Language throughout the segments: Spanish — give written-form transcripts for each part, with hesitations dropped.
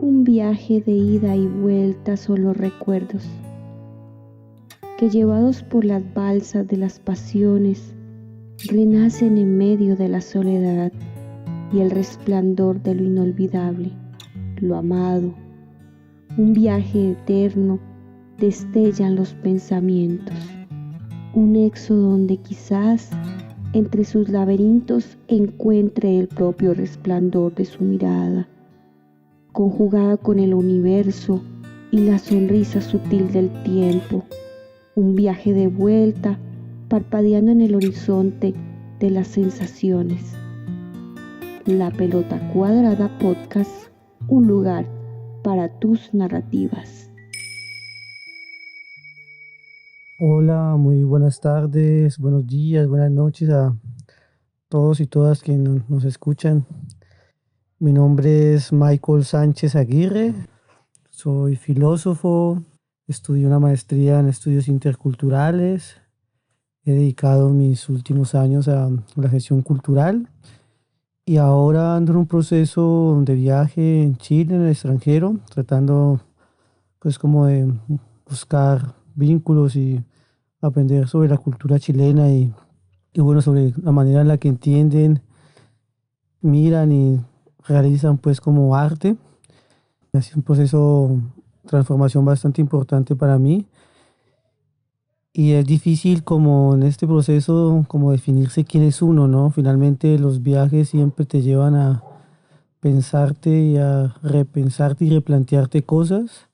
Un viaje de ida y vuelta son los recuerdos, que llevados por las balsas de las pasiones, renacen en medio de la soledad y el resplandor de lo inolvidable, lo amado. Un viaje eterno destellan los pensamientos, un éxodo donde quizás entre sus laberintos encuentre el propio resplandor de su mirada, conjugada con el universo y la sonrisa sutil del tiempo. Un viaje de vuelta, parpadeando en el horizonte de las sensaciones. La Pelota Cuadrada Podcast, un lugar para tus narrativas. Hola, muy buenas tardes, buenos días, buenas noches a todos y todas que nos escuchan. Mi nombre es Michael Sánchez Aguirre, soy filósofo, estudié una maestría en estudios interculturales, he dedicado mis últimos años a la gestión cultural y ahora ando en un proceso de viaje en Chile, en el extranjero, tratando pues como de buscar vínculos y aprender sobre la cultura chilena y bueno, sobre la manera en la que entienden, miran y realizan pues como arte. Ha sido un proceso de transformación bastante importante para mí y es difícil como en este proceso como definirse quién es uno, ¿no? Finalmente los viajes siempre te llevan a pensarte y a repensarte y replantearte cosas.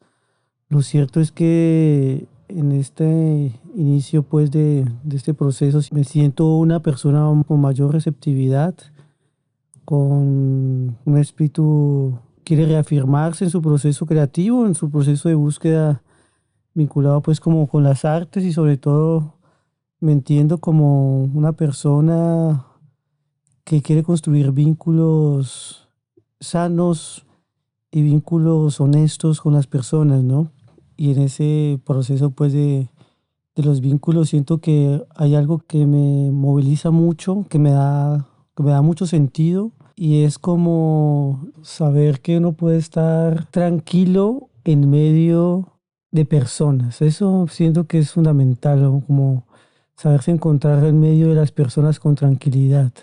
Lo cierto es que en este inicio pues de este proceso me siento una persona con mayor receptividad, con un espíritu que quiere reafirmarse en su proceso creativo, en su proceso de búsqueda vinculado pues como con las artes y sobre todo me entiendo como una persona que quiere construir vínculos sanos y vínculos honestos con las personas, ¿no? Y en ese proceso pues de los vínculos siento que hay algo que me moviliza mucho, que me da mucho sentido y es como saber que uno puede estar tranquilo en medio de personas. Eso siento que es fundamental, ¿no? Como saberse encontrar en medio de las personas con tranquilidad.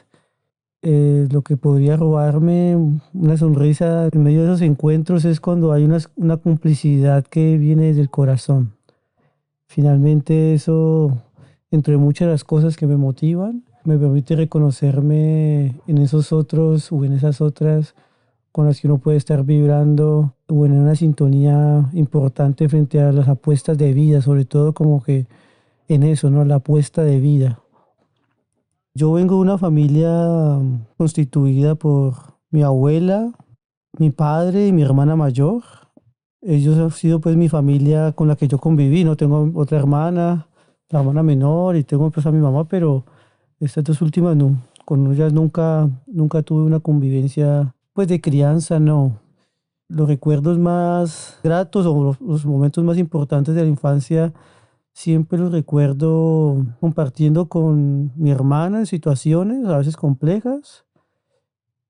Lo que podría robarme una sonrisa en medio de esos encuentros es cuando hay una complicidad que viene del corazón. Finalmente eso, entre muchas de las cosas que me motivan, me permite reconocerme en esos otros o en esas otras con las que uno puede estar vibrando o en una sintonía importante frente a las apuestas de vida, sobre todo como que en eso, ¿no? La apuesta de vida. Yo vengo de una familia constituida por mi abuela, mi padre y mi hermana mayor. Ellos han sido pues mi familia con la que yo conviví, ¿no? Tengo otra hermana, la hermana menor y tengo pues a mi mamá, pero estas dos últimas no, con ellas nunca tuve una convivencia pues de crianza, no. Los recuerdos más gratos o los momentos más importantes de la infancia siempre los recuerdo compartiendo con mi hermana en situaciones a veces complejas,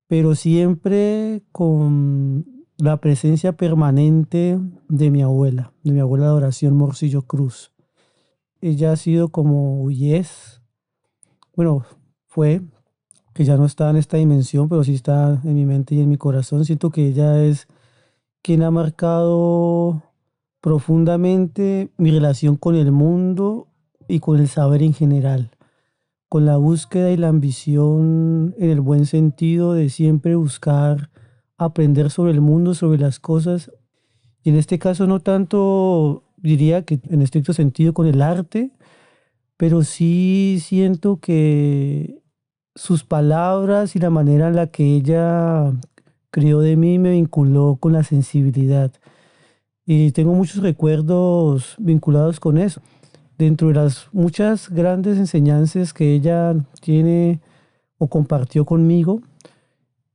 pero siempre con la presencia permanente de mi abuela de Oración Morcillo Cruz. Ella ha sido como, y es, bueno, fue, que ya no está en esta dimensión, pero sí está en mi mente y en mi corazón. Siento que ella es quien ha marcado profundamente mi relación con el mundo y con el saber en general, con la búsqueda y la ambición en el buen sentido de siempre buscar aprender sobre el mundo, sobre las cosas, y en este caso no tanto diría que en estricto sentido con el arte, pero sí siento que sus palabras y la manera en la que ella crió de mí me vinculó con la sensibilidad. Y tengo muchos recuerdos vinculados con eso. Dentro de las muchas grandes enseñanzas que ella tiene o compartió conmigo,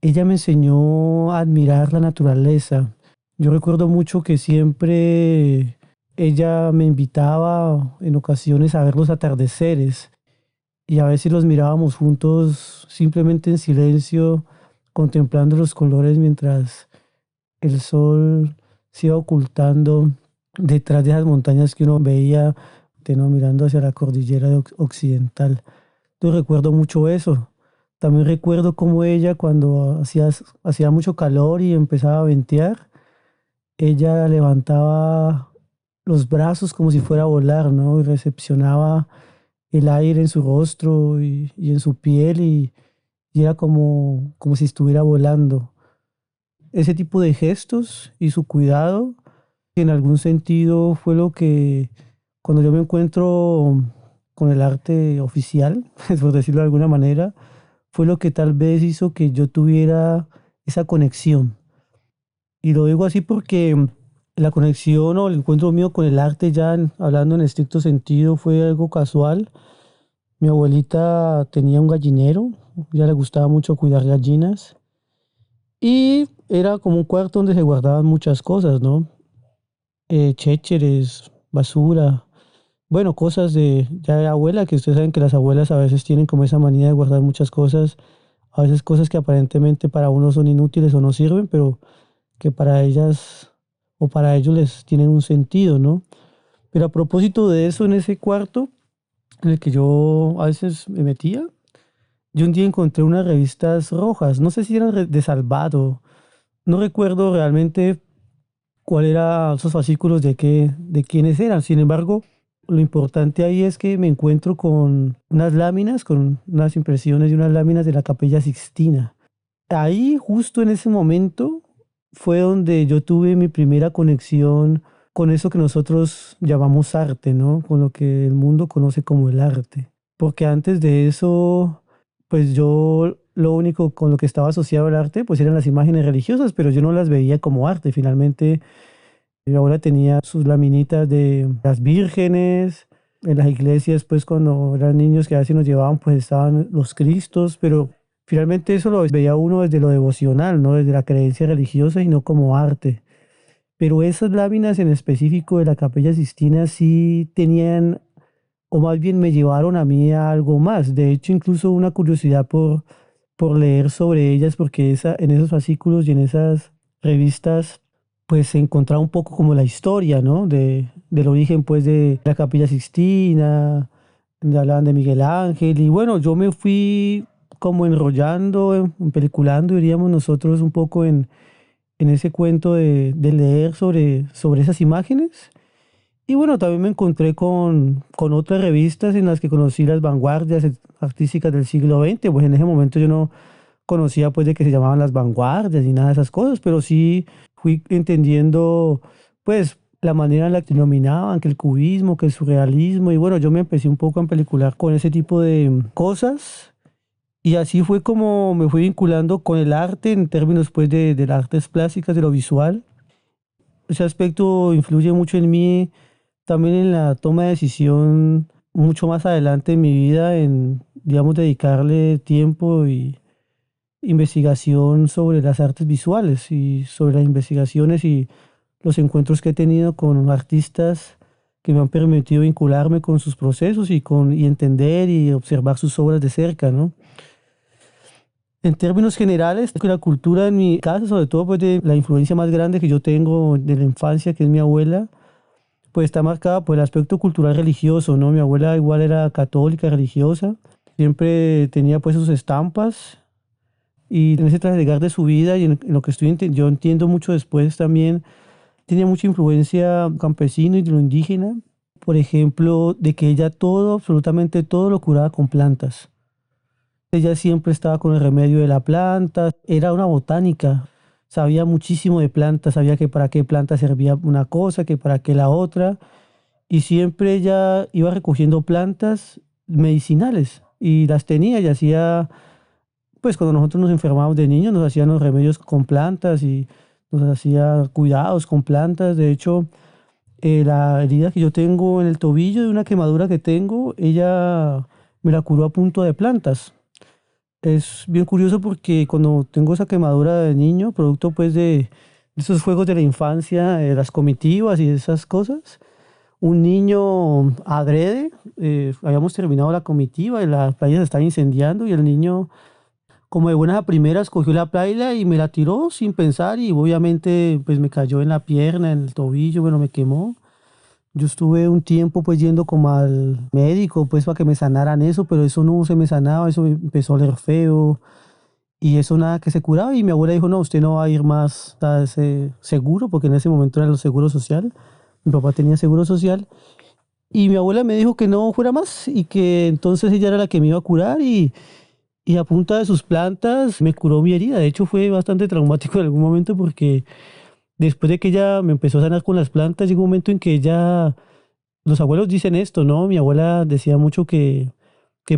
ella me enseñó a admirar la naturaleza. Yo recuerdo mucho que siempre ella me invitaba en ocasiones a ver los atardeceres y a veces los mirábamos juntos simplemente en silencio, contemplando los colores mientras el sol se iba ocultando detrás de esas montañas que uno veía, ¿no? Mirando hacia la cordillera occidental. Yo recuerdo mucho eso. También recuerdo cómo ella cuando hacía mucho calor y empezaba a ventear, ella levantaba los brazos como si fuera a volar, ¿no? Y recepcionaba el aire en su rostro y en su piel y era como si estuviera volando. Ese tipo de gestos y su cuidado, en algún sentido, fue lo que cuando yo me encuentro con el arte oficial, por decirlo de alguna manera, fue lo que tal vez hizo que yo tuviera esa conexión. Y lo digo así porque la conexión o el encuentro mío con el arte, ya hablando en estricto sentido, fue algo casual. Mi abuelita tenía un gallinero, ya le gustaba mucho cuidar gallinas y era como un cuarto donde se guardaban muchas cosas, ¿no? Chécheres, basura, bueno, cosas de ya de abuela, que ustedes saben que las abuelas a veces tienen como esa manía de guardar muchas cosas, a veces cosas que aparentemente para uno son inútiles o no sirven, pero que para ellas o para ellos les tienen un sentido, ¿no? Pero a propósito de eso, en ese cuarto en el que yo a veces me metía, yo un día encontré unas revistas rojas, no sé si eran de Salvado, no recuerdo realmente cuál eran esos fascículos de quiénes eran. Sin embargo, lo importante ahí es que me encuentro con unas láminas, con unas impresiones de unas láminas de la Capilla Sixtina. Ahí, justo en ese momento, fue donde yo tuve mi primera conexión con eso que nosotros llamamos arte, ¿no? Con lo que el mundo conoce como el arte. Porque antes de eso, pues yo lo único con lo que estaba asociado al arte, pues eran las imágenes religiosas, pero yo no las veía como arte. Finalmente, mi abuela tenía sus laminitas de las vírgenes. En las iglesias, pues cuando eran niños que a veces nos llevaban, pues estaban los Cristos, pero finalmente eso lo veía uno desde lo devocional, no desde la creencia religiosa y no como arte. Pero esas láminas en específico de la Capilla Sistina sí tenían, o más bien me llevaron a mí a algo más. De hecho, incluso una curiosidad por leer sobre ellas, porque en esos fascículos y en esas revistas, pues se encontraba un poco como la historia, ¿no? Del origen, pues, de la Capilla Sixtina, hablaban de Miguel Ángel, y bueno, yo me fui como enrollando, peliculando, diríamos nosotros, un poco en ese cuento de leer sobre esas imágenes. Y bueno, también me encontré con otras revistas en las que conocí las vanguardias artísticas del siglo XX. Pues en ese momento yo no conocía pues de que se llamaban las vanguardias ni nada de esas cosas, pero sí fui entendiendo pues la manera en la que denominaban, que el cubismo, que el surrealismo, y bueno, yo me empecé un poco a empelicular con ese tipo de cosas, y así fue como me fui vinculando con el arte en términos pues de las artes plásticas, de lo visual. Ese aspecto influye mucho en mí, también en la toma de decisión mucho más adelante en mi vida, en, digamos, dedicarle tiempo y investigación sobre las artes visuales y sobre las investigaciones y los encuentros que he tenido con artistas que me han permitido vincularme con sus procesos y entender y observar sus obras de cerca, ¿no? En términos generales, que la cultura en mi casa, sobre todo pues de la influencia más grande que yo tengo de la infancia, que es mi abuela, pues está marcada por el aspecto cultural religioso, ¿no? Mi abuela igual era católica, religiosa, siempre tenía pues sus estampas y en ese traslegar de su vida y en lo que yo entiendo mucho después también, tenía mucha influencia campesino y de lo indígena, por ejemplo, de que ella todo, absolutamente todo lo curaba con plantas. Ella siempre estaba con el remedio de la planta, era una botánica, sabía muchísimo de plantas, sabía que para qué planta servía una cosa, que para qué la otra, y siempre ella iba recogiendo plantas medicinales y las tenía y hacía, pues cuando nosotros nos enfermábamos de niños, nos hacían los remedios con plantas y nos hacía cuidados con plantas. De hecho, la herida que yo tengo en el tobillo de una quemadura que tengo, ella me la curó a punto de plantas. Es bien curioso porque cuando tengo esa quemadura de niño, producto pues de esos juegos de la infancia, de las comitivas y esas cosas, un niño adrede, habíamos terminado la comitiva y la playa se estaba incendiando y el niño como de buenas a primeras cogió la paila y me la tiró sin pensar y obviamente pues me cayó en la pierna, en el tobillo, bueno, me quemó. Yo estuve un tiempo pues yendo como al médico pues para que me sanaran eso, pero eso no se me sanaba, eso me empezó a oler feo y eso nada que se curaba y mi abuela dijo, no, usted no va a ir más a ese seguro, porque en ese momento era el seguro social, mi papá tenía seguro social y mi abuela me dijo que no fuera más y que entonces ella era la que me iba a curar y a punta de sus plantas me curó mi herida. De hecho fue bastante traumático en algún momento porque después de que ella me empezó a sanar con las plantas, llegó un momento en que ella, los abuelos dicen esto, ¿no? Mi abuela decía mucho que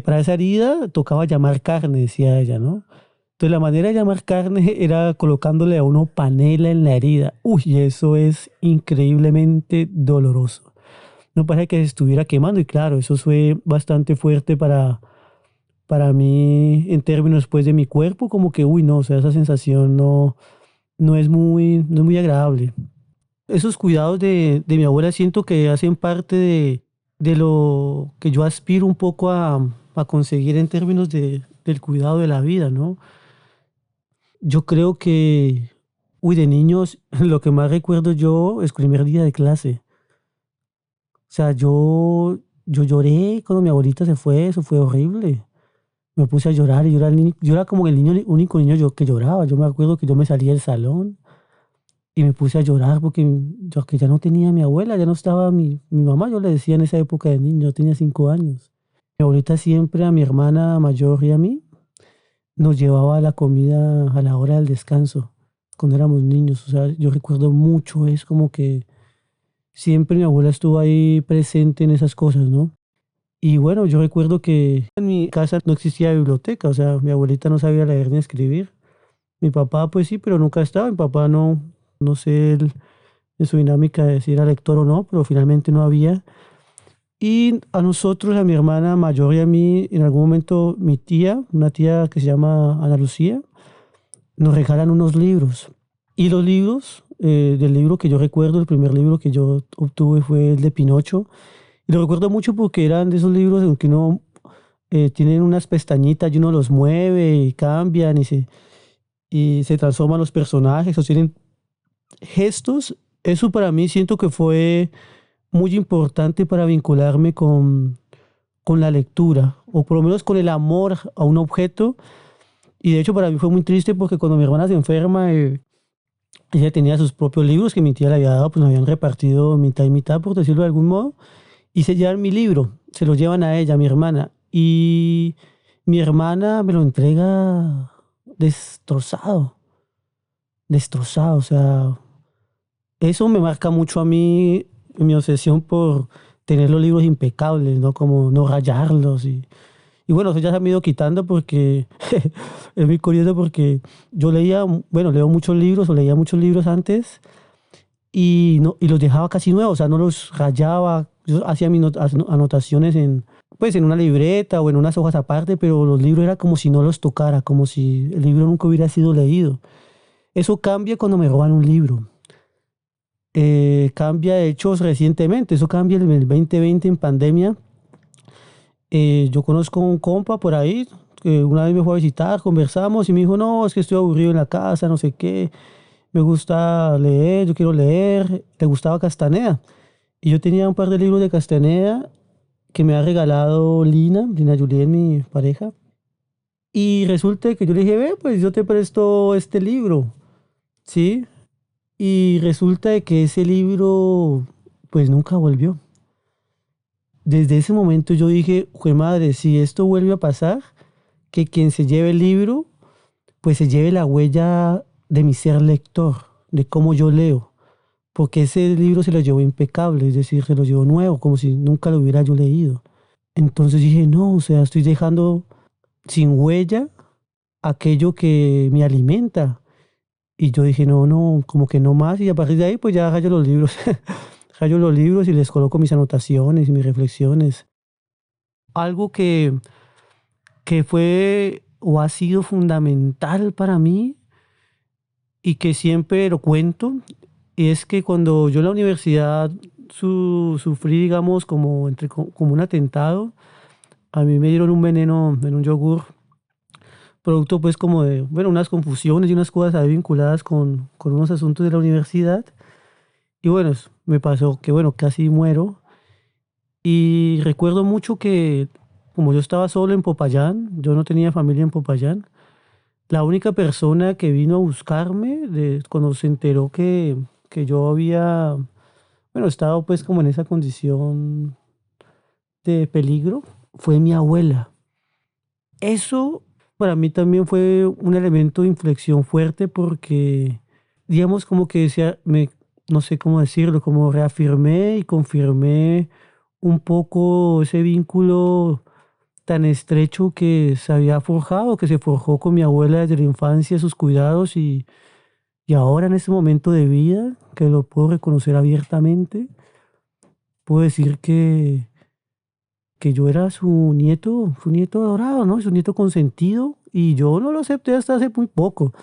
para esa herida tocaba llamar carne, decía ella, ¿no? Entonces la manera de llamar carne era colocándole a uno panela en la herida. Uy, eso es increíblemente doloroso. No parece que se estuviera quemando y claro, eso fue bastante fuerte para mí en términos pues de mi cuerpo, como que, uy, no, o sea, esa sensación no es muy agradable. Esos cuidados de mi abuela siento que hacen parte de lo que yo aspiro un poco a conseguir en términos del cuidado de la vida, ¿no? Yo creo que, uy, de niños, lo que más recuerdo yo es primer día de clase. O sea, yo lloré cuando mi abuelita se fue, eso fue horrible. Me puse a llorar y yo era como el niño, único niño que lloraba. Yo me acuerdo que yo me salí del salón y me puse a llorar porque yo que ya no tenía a mi abuela, ya no estaba mi mamá, yo le decía en esa época de niño, yo tenía 5 años. Mi abuelita siempre a mi hermana mayor y a mí nos llevaba la comida a la hora del descanso, cuando éramos niños. O sea, yo recuerdo mucho, es como que siempre mi abuela estuvo ahí presente en esas cosas, ¿no? Y bueno, yo recuerdo que en mi casa no existía biblioteca, o sea, mi abuelita no sabía leer ni escribir. Mi papá pues sí, pero nunca estaba. Mi papá no, no sé él, en su dinámica de si era lector o no, pero finalmente no había. Y a nosotros, a mi hermana mayor y a mí, en algún momento mi tía, una tía que se llama Ana Lucía, nos regalan unos libros. Y los libros, del libro que yo recuerdo, el primer libro que yo obtuve fue el de Pinocho. Y lo recuerdo mucho porque eran de esos libros en que uno tienen unas pestañitas y uno los mueve y cambian y se transforman los personajes o tienen gestos. Eso para mí siento que fue muy importante para vincularme con la lectura o por lo menos con el amor a un objeto. Y de hecho para mí fue muy triste porque cuando mi hermana se enferma, ella tenía sus propios libros que mi tía le había dado, pues nos habían repartido mitad y mitad, por decirlo de algún modo, y se llevan mi libro, se lo llevan a ella, a mi hermana, y mi hermana me lo entrega destrozado, destrozado, o sea, eso me marca mucho a mí, mi obsesión por tener los libros impecables, ¿no? Como no rayarlos y bueno, eso ya se me ha ido quitando porque es muy curioso porque yo leía, bueno, leo muchos libros o leía muchos libros antes y, no, y los dejaba casi nuevos, o sea, no los rayaba. Yo hacía mis anotaciones en, pues, en una libreta o en unas hojas aparte, pero los libros era como si no los tocara, como si el libro nunca hubiera sido leído. Eso cambia cuando me roban un libro. Cambia, de hecho, recientemente, eso cambia en el 2020 en pandemia. Yo conozco un compa por ahí que una vez me fue a visitar, conversamos y me dijo, no, es que estoy aburrido en la casa, no sé qué, me gusta leer, yo quiero leer, le gustaba Castaneda. Y yo tenía un par de libros de Castaneda que me ha regalado Lina Juliet, mi pareja. Y resulta que yo le dije, ve, pues yo te presto este libro, ¿sí? Y resulta de que ese libro, pues nunca volvió. Desde ese momento yo dije, jue madre, si esto vuelve a pasar, que quien se lleve el libro, pues se lleve la huella de mi ser lector, de cómo yo leo. Porque ese libro se lo llevó impecable, es decir, se lo llevó nuevo, como si nunca lo hubiera yo leído. Entonces dije, no, o sea, estoy dejando sin huella aquello que me alimenta. Y yo dije, no, no, como que no más. Y a partir de ahí, pues ya rayo los libros. Rayo los libros y les coloco mis anotaciones y mis reflexiones. Algo que fue o ha sido fundamental para mí y que siempre lo cuento, es que cuando yo en la universidad sufrí, digamos, como, como un atentado, a mí me dieron un veneno en un yogur producto pues como de, bueno, unas confusiones y unas cosas ahí vinculadas con unos asuntos de la universidad. Y bueno, me pasó que, bueno, casi muero. Y recuerdo mucho que como yo estaba solo en Popayán, yo no tenía familia en Popayán, la única persona que vino a buscarme cuando se enteró que yo había, bueno, estado pues como en esa condición de peligro, fue mi abuela. Eso para mí también fue un elemento de inflexión fuerte porque, digamos, como que decía, no sé cómo decirlo, como reafirmé y confirmé un poco ese vínculo tan estrecho que se había forjado, que se forjó con mi abuela desde la infancia, sus cuidados y ahora en este momento de vida, que lo puedo reconocer abiertamente, puedo decir que yo era su nieto adorado, ¿no? Su nieto consentido, y yo no lo acepté hasta hace muy poco.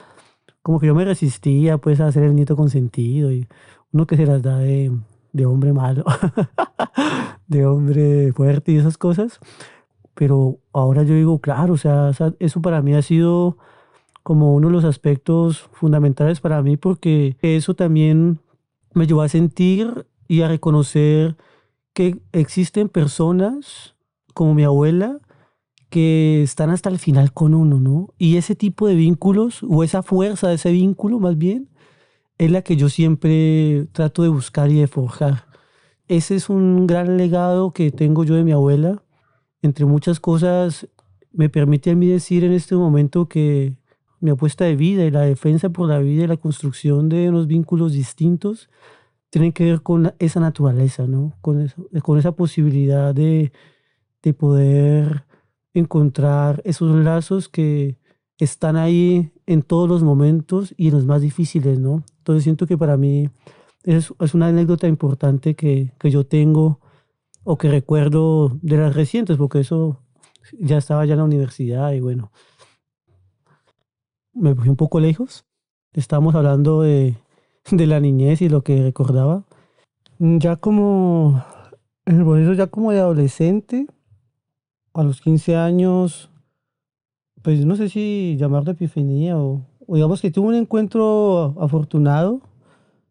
Como que yo me resistía, pues, a ser el nieto consentido, y uno que se las da de hombre malo, de hombre fuerte y esas cosas. Pero ahora yo digo, claro, o sea, eso para mí ha sido como uno de los aspectos fundamentales para mí, porque eso también me llevó a sentir y a reconocer que existen personas como mi abuela que están hasta el final con uno, ¿no? Y ese tipo de vínculos, o esa fuerza de ese vínculo más bien, es la que yo siempre trato de buscar y de forjar. Ese es un gran legado que tengo yo de mi abuela. Entre muchas cosas, me permite a mí decir en este momento que mi apuesta de vida y la defensa por la vida y la construcción de unos vínculos distintos tienen que ver con esa naturaleza, ¿no? Con esa posibilidad de poder encontrar esos lazos que están ahí en todos los momentos y en los más difíciles, ¿no? Entonces siento que para mí es una anécdota importante que yo tengo o que recuerdo de las recientes, porque eso ya estaba ya en la universidad y bueno, me fui un poco lejos. Estábamos hablando de la niñez y lo que recordaba. Ya como, en el proceso ya como de adolescente, a los 15 años, pues no sé si llamarlo epifanía o digamos que tuve un encuentro afortunado,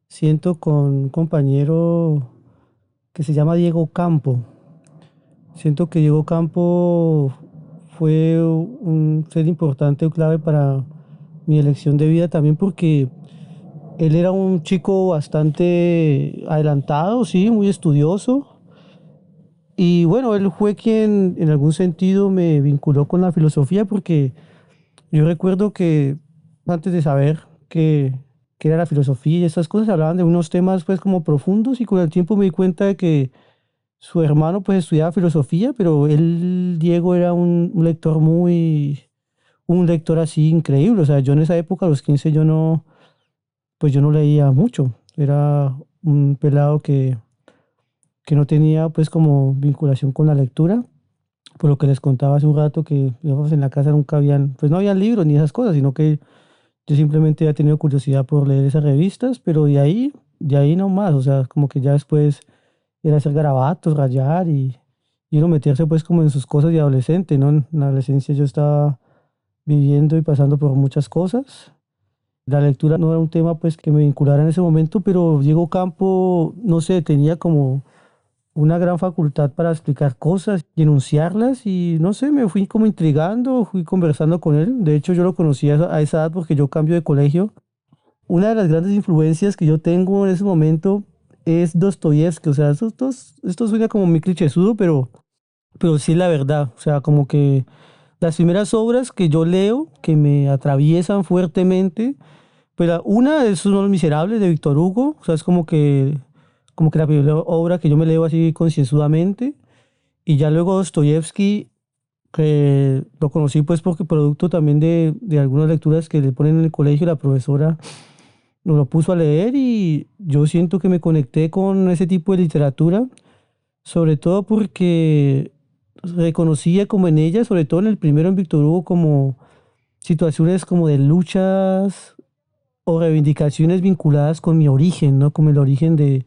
siento con un compañero que se llama Diego Campo. Siento que Diego Campo fue un ser importante o clave para mi elección de vida también porque él era un chico bastante adelantado, sí, muy estudioso. Y bueno, él fue quien en algún sentido me vinculó con la filosofía porque yo recuerdo que antes de saber que era la filosofía y esas cosas, hablaban de unos temas pues como profundos y con el tiempo me di cuenta de que su hermano pues estudiaba filosofía, pero él, Diego, era un lector así increíble. O sea, yo en esa época, a los 15 yo no, pues yo no leía mucho. Era un pelado que no tenía pues como vinculación con la lectura. Por lo que les contaba hace un rato que digamos, en la casa nunca habían, pues no había libros ni esas cosas, sino que yo simplemente había tenido curiosidad por leer esas revistas, pero de ahí no más. O sea, como que ya después era hacer garabatos, rayar y uno meterse pues como en sus cosas de adolescente, ¿no? En la adolescencia yo estaba viviendo y pasando por muchas cosas. La lectura no era un tema pues que me vinculara en ese momento, pero Diego Campo, no sé, tenía como una gran facultad para explicar cosas y enunciarlas y no sé, me fui como intrigando, fui conversando con él. De hecho, yo lo conocí a esa edad porque yo cambio de colegio. Una de las grandes influencias que yo tengo en ese momento es Dostoyevsky. O sea, esto suena como muy clichésudo, pero sí es la verdad. O sea, como que las primeras obras que yo leo, que me atraviesan fuertemente, pues una es Uno de los Miserables de Víctor Hugo. O sea, es como que la primera obra que yo me leo así concienzudamente. Y ya luego Dostoyevsky, que lo conocí pues porque producto también de algunas lecturas que le ponen en el colegio, la profesora nos lo puso a leer y yo siento que me conecté con ese tipo de literatura, sobre todo porque reconocía como en ella, sobre todo en el primero en Víctor Hugo, como situaciones como de luchas o reivindicaciones vinculadas con mi origen, ¿no? Como el origen de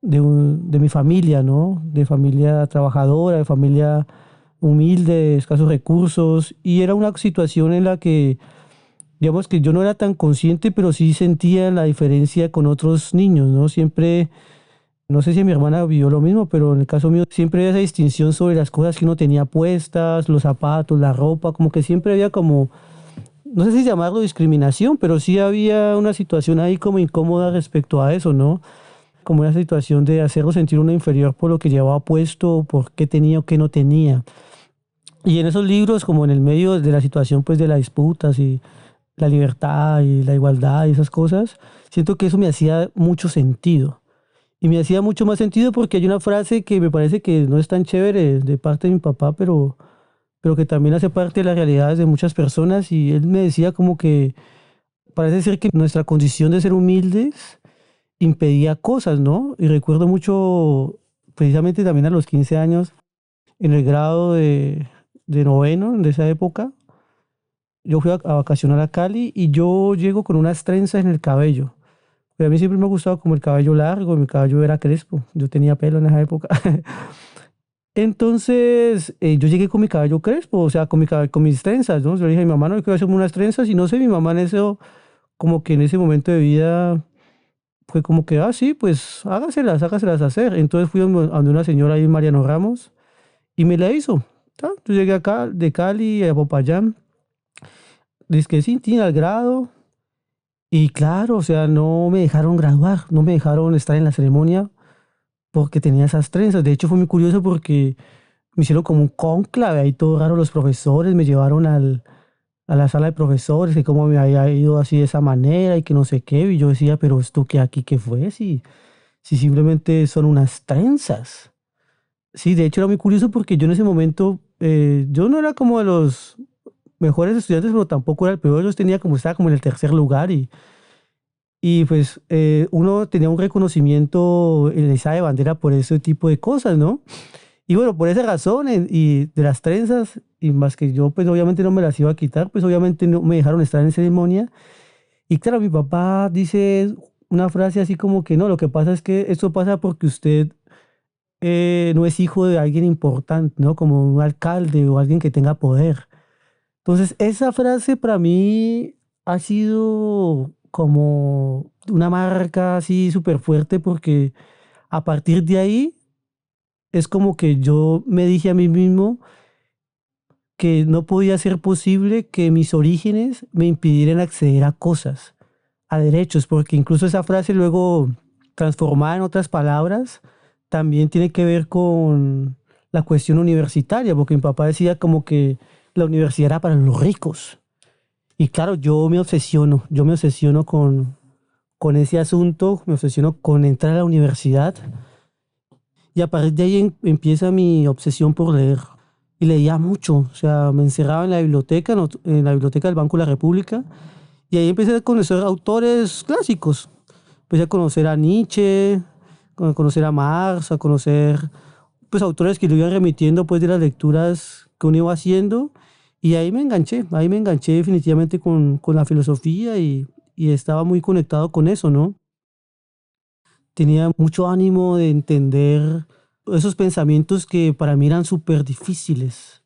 mi familia, ¿no? De familia trabajadora, de familia humilde, de escasos recursos, y era una situación en la que, digamos que yo no era tan consciente, pero sí sentía la diferencia con otros niños, ¿no? Siempre, no sé si mi hermana vivió lo mismo, pero en el caso mío siempre había esa distinción sobre las cosas que uno tenía puestas, los zapatos, la ropa, como que siempre había como, no sé si llamarlo discriminación, pero sí había una situación ahí como incómoda respecto a eso, ¿no? Como una situación de hacerlo sentir uno inferior por lo que llevaba puesto, por qué tenía o qué no tenía. Y en esos libros, como en el medio de la situación, pues de las disputas y la libertad y la igualdad y esas cosas, siento que eso me hacía mucho sentido. Y me hacía mucho más sentido porque hay una frase que me parece que no es tan chévere de parte de mi papá, pero que también hace parte de las realidades de muchas personas. Y él me decía como que parece ser que nuestra condición de ser humildes impedía cosas, ¿no? Y recuerdo mucho, precisamente también a los 15 años, en el grado de noveno, de esa época, yo fui a vacacionar a Cali y yo llego con unas trenzas en el cabello. Pero a mí siempre me ha gustado como el cabello largo, mi cabello era crespo, yo tenía pelo en esa época. Entonces, yo llegué con mi cabello crespo, o sea, con mis trenzas, ¿no? Yo le dije a mi mamá, no, yo quiero hacerme unas trenzas y no sé, mi mamá en eso, como que en ese momento de vida fue como que, ah, sí, pues hágaselas hacer. Entonces fui donde una señora ahí, Mariano Ramos, y me la hizo. ¿Ta? Yo llegué acá de Cali a Popayán, que sin tin al grado, y claro, o sea, no me dejaron graduar, no me dejaron estar en la ceremonia porque tenía esas trenzas. De hecho, fue muy curioso porque me hicieron como un cónclave ahí todo raro los profesores, me llevaron a la sala de profesores, y cómo me había ido así de esa manera y que no sé qué. Y yo decía, pero esto que aquí, ¿qué fue? Si simplemente son unas trenzas. Sí, de hecho era muy curioso porque yo en ese momento, yo no era como de los mejores estudiantes, pero tampoco era el peor. Yo tenía como, estaba como en el tercer lugar y pues uno tenía un reconocimiento en esa de bandera por ese tipo de cosas, ¿no? Y bueno, por esa razón y de las trenzas, y más que yo pues obviamente no me las iba a quitar, pues obviamente no me dejaron estar en ceremonia. Y claro, mi papá dice una frase así como que no, lo que pasa es que esto pasa porque usted no es hijo de alguien importante, ¿no? Como un alcalde o alguien que tenga poder. Entonces, esa frase para mí ha sido como una marca así súper fuerte porque a partir de ahí es como que yo me dije a mí mismo que no podía ser posible que mis orígenes me impidieran acceder a cosas, a derechos, porque incluso esa frase luego transformada en otras palabras también tiene que ver con la cuestión universitaria, porque mi papá decía como que la universidad era para los ricos. Y claro, yo me obsesiono con ese asunto, me obsesiono con entrar a la universidad y a partir de ahí empieza mi obsesión por leer. Y leía mucho, o sea, me encerraba en la biblioteca, en la biblioteca del Banco de la República, y ahí empecé a conocer autores clásicos. Empecé a conocer a Nietzsche, a conocer a Marx, a conocer pues autores que lo iban remitiendo pues de las lecturas que uno iba haciendo, y ahí me enganché definitivamente con la filosofía y estaba muy conectado con eso, ¿no? Tenía mucho ánimo de entender esos pensamientos que para mí eran súper difíciles.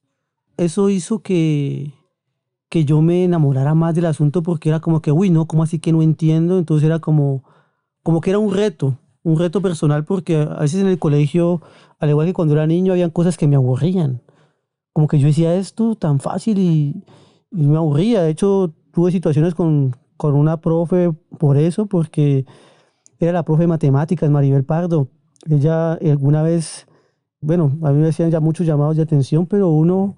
Eso hizo que yo me enamorara más del asunto porque era como que, uy, no, ¿cómo así que no entiendo? Entonces era como que era un reto personal porque a veces en el colegio, al igual que cuando era niño, habían cosas que me aburrían. Como que yo decía esto tan fácil y me aburría. De hecho, tuve situaciones con una profe por eso, porque era la profe de matemáticas, Maribel Pardo. Ella alguna vez, bueno, a mí me hacían ya muchos llamados de atención, pero uno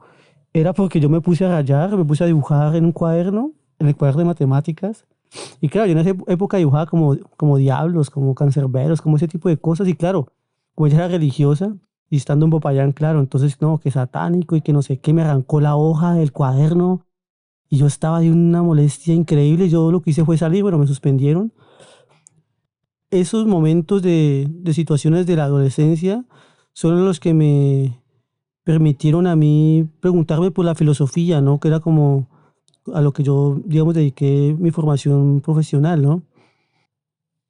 era porque yo me puse a rayar, me puse a dibujar en un cuaderno, en el cuaderno de matemáticas. Y claro, yo en esa época dibujaba como diablos, como cancerberos, como ese tipo de cosas. Y claro, como ella era religiosa y estando en Popayán, claro, entonces no, que satánico y que no sé qué, me arrancó la hoja del cuaderno y yo estaba de una molestia increíble. Yo lo que hice fue salir, bueno, me suspendieron. Esos momentos de situaciones de la adolescencia son los que me permitieron a mí preguntarme por la filosofía, ¿no? Que era como a lo que yo, digamos, dediqué mi formación profesional, ¿no?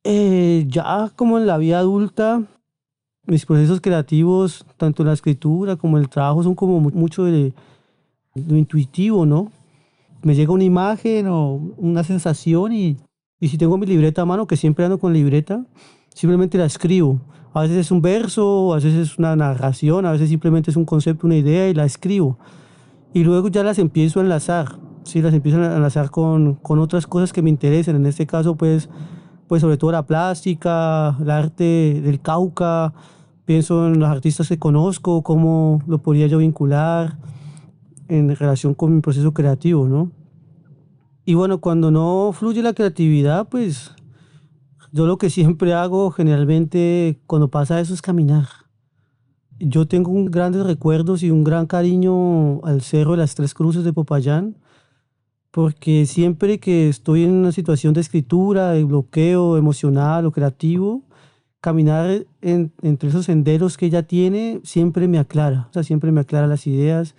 Ya como en la vida adulta, mis procesos creativos, tanto en la escritura como en el trabajo, son como mucho de lo intuitivo, ¿no? Me llega una imagen o una sensación y si tengo mi libreta a mano, que siempre ando con libreta, simplemente la escribo. A veces es un verso, a veces es una narración, a veces simplemente es un concepto, una idea y la escribo. Y luego ya las empiezo a enlazar, sí, las empiezo a enlazar con otras cosas que me interesan. En este caso, pues sobre todo la plástica, el arte del Cauca. Pienso en los artistas que conozco, cómo lo podría yo vincular en relación con mi proceso creativo, ¿no? Y bueno, cuando no fluye la creatividad, pues yo lo que siempre hago generalmente cuando pasa eso es caminar. Yo tengo grandes recuerdos y un gran cariño al Cerro de las Tres Cruces de Popayán, porque siempre que estoy en una situación de escritura, de bloqueo emocional o creativo, caminar entre esos senderos que ella tiene siempre me aclara, o sea, siempre me aclara las ideas.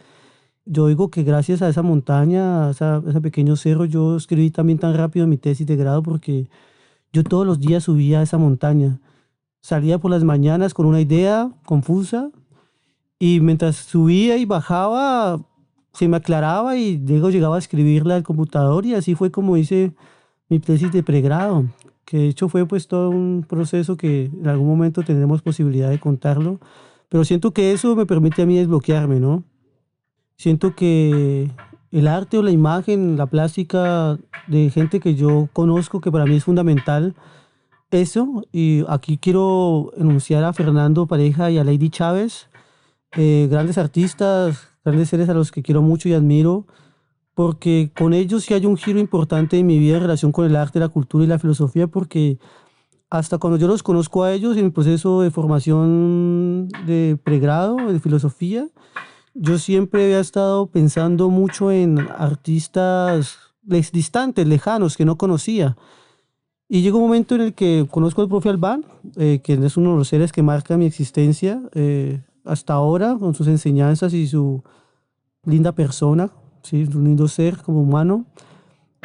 Yo digo que gracias a esa montaña, a ese pequeño cerro, yo escribí también tan rápido mi tesis de grado porque yo todos los días subía a esa montaña. Salía por las mañanas con una idea confusa y mientras subía y bajaba se me aclaraba y luego llegaba a escribirla al computador y así fue como hice mi tesis de pregrado, que de hecho fue pues todo un proceso que en algún momento tendremos posibilidad de contarlo, pero siento que eso me permite a mí desbloquearme, ¿no? Siento que el arte o la imagen, la plástica de gente que yo conozco, que para mí es fundamental, eso, y aquí quiero enunciar a Fernando Pareja y a Lady Chávez, grandes artistas, grandes seres a los que quiero mucho y admiro, porque con ellos sí hay un giro importante en mi vida en relación con el arte, la cultura y la filosofía, porque hasta cuando yo los conozco a ellos en el proceso de formación de pregrado de filosofía, yo siempre había estado pensando mucho en artistas distantes, lejanos, que no conocía. Y llegó un momento en el que conozco al profe Albán, que es uno de los seres que marca mi existencia hasta ahora, con sus enseñanzas y su linda persona, ¿sí? Un lindo ser como humano.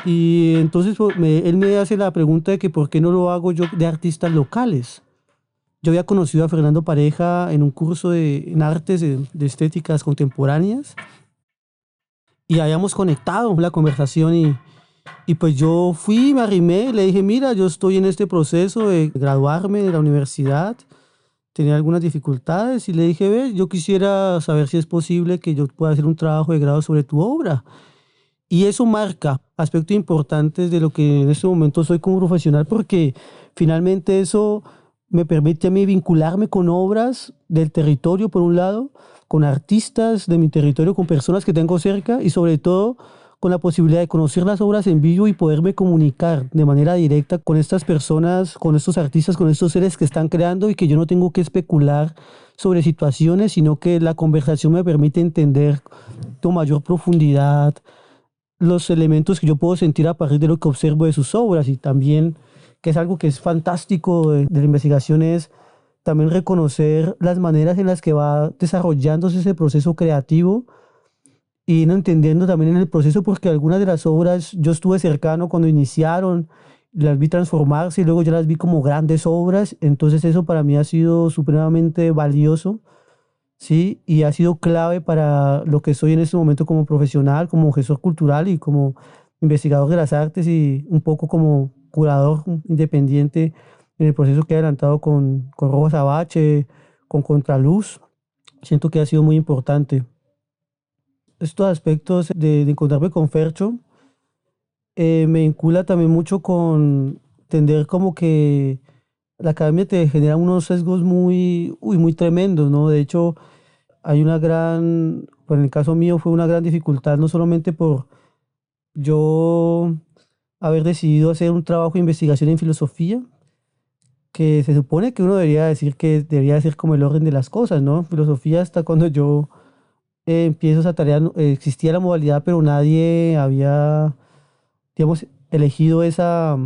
Y entonces pues, él me hace la pregunta de que por qué no lo hago yo de artistas locales. Yo había conocido a Fernando Pareja en un curso en artes de estéticas contemporáneas y habíamos conectado la conversación y pues yo fui, me arrimé, le dije, mira, yo estoy en este proceso de graduarme de la universidad, tenía algunas dificultades y le dije, ve, yo quisiera saber si es posible que yo pueda hacer un trabajo de grado sobre tu obra. Y eso marca aspectos importantes de lo que en este momento soy como profesional, porque finalmente eso me permite a mí vincularme con obras del territorio, por un lado, con artistas de mi territorio, con personas que tengo cerca y sobre todo con la posibilidad de conocer las obras en vivo y poderme comunicar de manera directa con estas personas, con estos artistas, con estos seres que están creando y que yo no tengo que especular sobre situaciones, sino que la conversación me permite entender con mayor profundidad los elementos que yo puedo sentir a partir de lo que observo de sus obras y también, que es algo que es fantástico de la investigación, es también reconocer las maneras en las que va desarrollándose ese proceso creativo y no entendiendo también en el proceso porque algunas de las obras yo estuve cercano cuando iniciaron, las vi transformarse y luego ya las vi como grandes obras, entonces eso para mí ha sido supremamente valioso. Sí, y ha sido clave para lo que soy en este momento como profesional, como gestor cultural y como investigador de las artes y un poco como curador independiente en el proceso que he adelantado con Rojas Abache, con Contraluz. Siento que ha sido muy importante. Estos aspectos de encontrarme con Fercho me vincula también mucho con entender como que la academia te genera unos sesgos muy tremendos, ¿no? De hecho, hay una gran, pues en el caso mío fue una gran dificultad, no solamente por yo haber decidido hacer un trabajo de investigación en filosofía, que se supone que uno debería decir que debería ser como el orden de las cosas, ¿no? Filosofía hasta cuando yo empiezo esa tarea, existía la modalidad, pero nadie había, digamos, elegido esa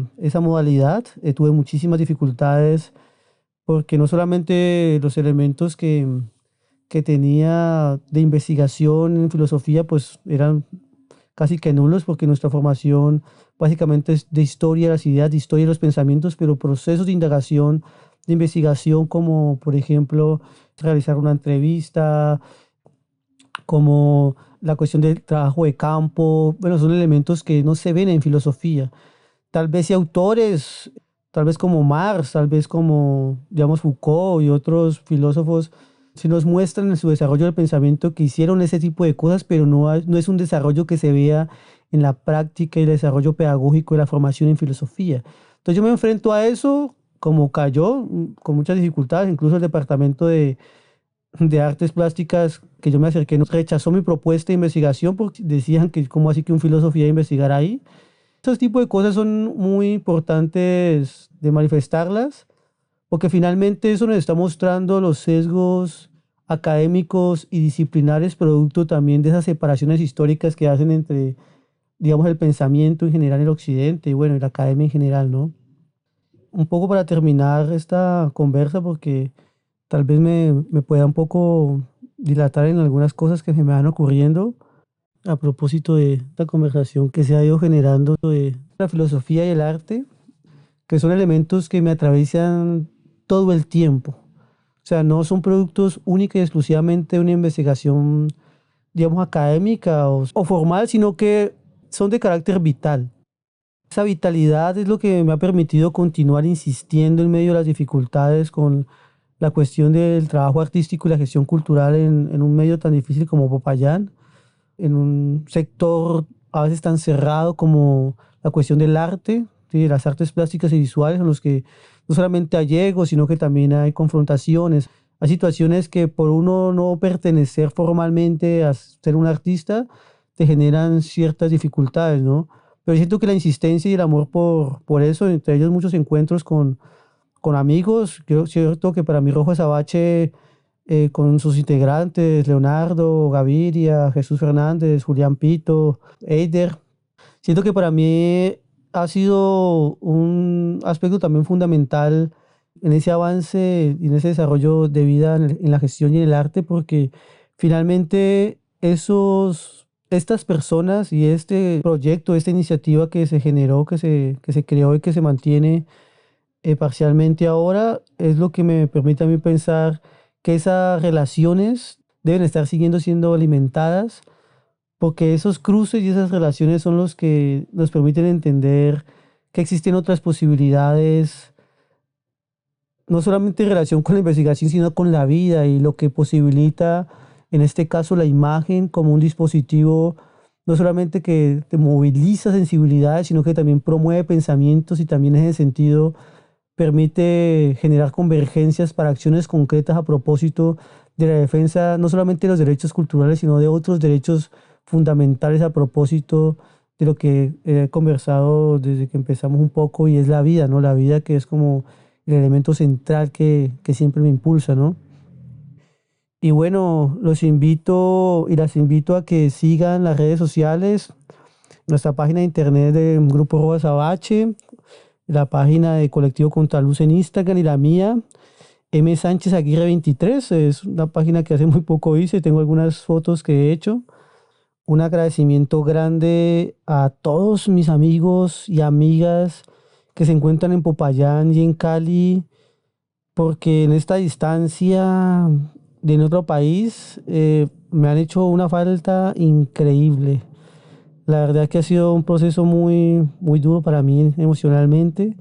modalidad. Tuve muchísimas dificultades porque no solamente los elementos que tenía de investigación en filosofía, pues eran casi que nulos, porque nuestra formación básicamente es de historia de las ideas, de historia de los pensamientos, pero procesos de indagación de investigación, como por ejemplo realizar una entrevista, como la cuestión del trabajo de campo. Bueno, son elementos que no se ven en filosofía. Tal vez si autores, tal vez como Marx, tal vez como, digamos, Foucault y otros filósofos, se nos muestran en su desarrollo del pensamiento que hicieron ese tipo de cosas, pero no es un desarrollo que se vea en la práctica y el desarrollo pedagógico de la formación en filosofía. Entonces yo me enfrento a eso como cayó, con muchas dificultades, incluso el departamento de artes plásticas que yo me acerqué no rechazó mi propuesta de investigación porque decían que cómo así que un filósofo iba a investigar ahí. Esos tipos de cosas son muy importantes de manifestarlas, porque finalmente eso nos está mostrando los sesgos académicos y disciplinares, producto también de esas separaciones históricas que hacen entre, digamos, el pensamiento en general en el occidente y bueno, y la academia en general, ¿no? Un poco para terminar esta conversa, porque tal vez me pueda un poco dilatar en algunas cosas que se me van ocurriendo a propósito de esta conversación que se ha ido generando de la filosofía y el arte, que son elementos que me atraviesan todo el tiempo. O sea, no son productos únicos y exclusivamente de una investigación, digamos, académica o formal, sino que son de carácter vital. Esa vitalidad es lo que me ha permitido continuar insistiendo en medio de las dificultades con la cuestión del trabajo artístico y la gestión cultural en un medio tan difícil como Popayán, en un sector a veces tan cerrado como la cuestión del arte, ¿sí? Las artes plásticas y visuales, en los que no solamente hay egos, sino que también hay confrontaciones. Hay situaciones que por uno no pertenecer formalmente a ser un artista, te generan ciertas dificultades, ¿no? Pero siento que la insistencia y el amor por eso, entre ellos muchos encuentros con amigos, creo cierto que para mí Rojo Azabache, con sus integrantes, Leonardo, Gaviria, Jesús Fernández, Julián Pito, Eider, siento que para mí ha sido un aspecto también fundamental en ese avance y en ese desarrollo de vida en la gestión y en el arte, porque finalmente estas personas y este proyecto, esta iniciativa que se generó, que se creó y que se mantiene parcialmente ahora, es lo que me permite a mí pensar que esas relaciones deben estar siguiendo siendo alimentadas, porque esos cruces y esas relaciones son los que nos permiten entender que existen otras posibilidades, no solamente en relación con la investigación, sino con la vida y lo que posibilita, en este caso, la imagen como un dispositivo, no solamente que te moviliza sensibilidades, sino que también promueve pensamientos y también en ese sentido permite generar convergencias para acciones concretas a propósito de la defensa no solamente de los derechos culturales, sino de otros derechos fundamentales a propósito de lo que he conversado desde que empezamos un poco, y es la vida, ¿no? La vida, que es como el elemento central que siempre me impulsa, ¿no? Y bueno, los invito y las invito a que sigan las redes sociales, nuestra página de internet de Grupo Rojas Abache, la página de Colectivo Contraluz en Instagram y la mía, M. Sánchez Aguirre 23. Es una página que hace muy poco hice, tengo algunas fotos que he hecho. Un agradecimiento grande a todos mis amigos y amigas que se encuentran en Popayán y en Cali, porque en esta distancia de en otro país me han hecho una falta increíble. La verdad que ha sido un proceso muy duro para mí emocionalmente,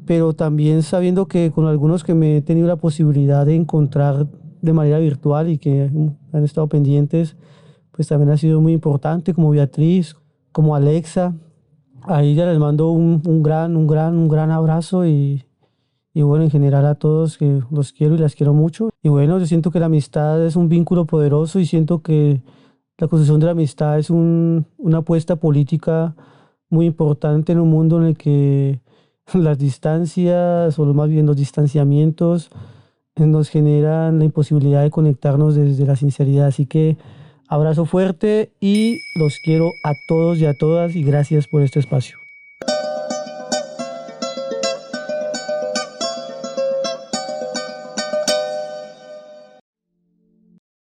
pero también sabiendo que con algunos que me he tenido la posibilidad de encontrar de manera virtual y que han estado pendientes, pues también ha sido muy importante, como Beatriz, como Alexa. Ahí ya les mando un gran abrazo, y bueno, en general a todos, que los quiero y las quiero mucho. Y bueno, yo siento que la amistad es un vínculo poderoso, y siento que la construcción de la amistad es una apuesta política muy importante en un mundo en el que las distancias, o más bien los distanciamientos, nos generan la imposibilidad de conectarnos desde la sinceridad. Así que abrazo fuerte y los quiero a todos y a todas, y gracias por este espacio.